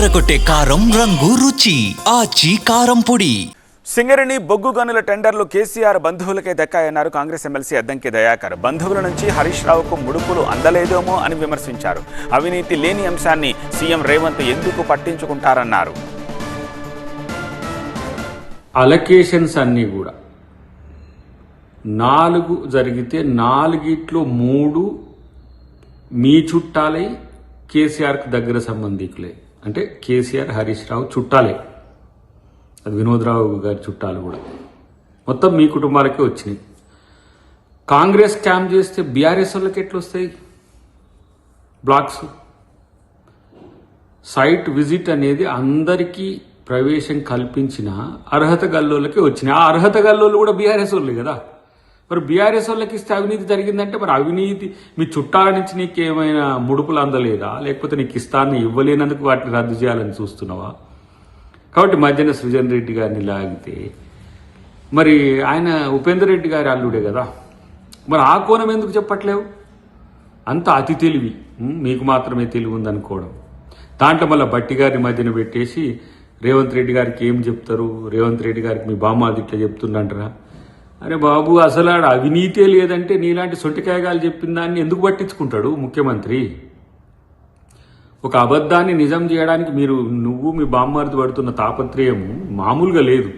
అదరగొట్టే కారం రంగు రుచి ఆచి కారం పొడి. సింగరేణి బొగ్గు గనుల టెండర్లు కేసీఆర్ బంధువులకే దక్కాయన్నారు కాంగ్రెస్ ఎమ్మెల్సీ అద్దంకి దయాకర్. బంధువుల నుంచి హరీష్ రావుకు ముడుపులు అందలేదేమో అని విమర్శించారు. అవినీతి లేని అంశాన్ని సీఎం రేవంత్ ఎందుకు పట్టించుకుంటారన్నారు. అలొకేషన్స్ అన్నీ కూడా 4 జరిగితే 4 3 మీ చుట్టాలే, కేసీఆర్కి దగ్గర సంబంధికులే. అంటే కేసీఆర్ హరీష్ రావు చుట్టాలే, అది వినోద్రావు గారి చుట్టాలు కూడా, మొత్తం మీ కుటుంబాలకే వచ్చినాయి. కాంగ్రెస్ క్యాంప్ చేస్తే బీఆర్ఎస్ వాళ్ళకి ఎట్లా వస్తాయి బ్లాక్స్? సైట్ విజిట్ అనేది అందరికీ ప్రవేశం కల్పించిన అర్హత గల్లోళ్ళకి వచ్చినాయి. ఆ అర్హత గల్లోళ్ళు కూడా బీఆర్ఎస్ వాళ్ళే కదా. మరి బీఆర్ఎస్ వాళ్ళకి ఇస్తే అవినీతి జరిగిందంటే మరి అవినీతి మీ చుట్టాల నుంచి నీకు ఏమైనా ముడుపులు అందలేదా, లేకపోతే నీకు ఇస్తాన్ని ఇవ్వలేనందుకు వాటిని రద్దు చేయాలని చూస్తున్నావా? కాబట్టి మధ్యన సృజన్ రెడ్డి గారిని లాగితే మరి ఆయన ఉపేందర్ రెడ్డి గారి అల్లుడే కదా, మరి ఆ కోణం ఎందుకు చెప్పట్లేవు? అంత అతి తెలివి, మీకు మాత్రమే తెలివి ఉందనుకోవడం. దాంట్లో మళ్ళీ బట్టి గారిని మధ్యన పెట్టేసి రేవంత్ రెడ్డి గారికి ఏం చెప్తారు, రేవంత్ రెడ్డి గారికి మీ బామ్మ ఇట్లా చెప్తుండంటారా? అరే బాబు, అసలు ఆడ అవినీతే లేదంటే నీలాంటి సొంటికాయగాలు చెప్పిన దాన్ని ఎందుకు పట్టించుకుంటాడు ముఖ్యమంత్రి? ఒక అబద్ధాన్ని నిజం చేయడానికి నువ్వు మీ బామ్మారిది పడుతున్న తాపత్రయము మామూలుగా లేదు.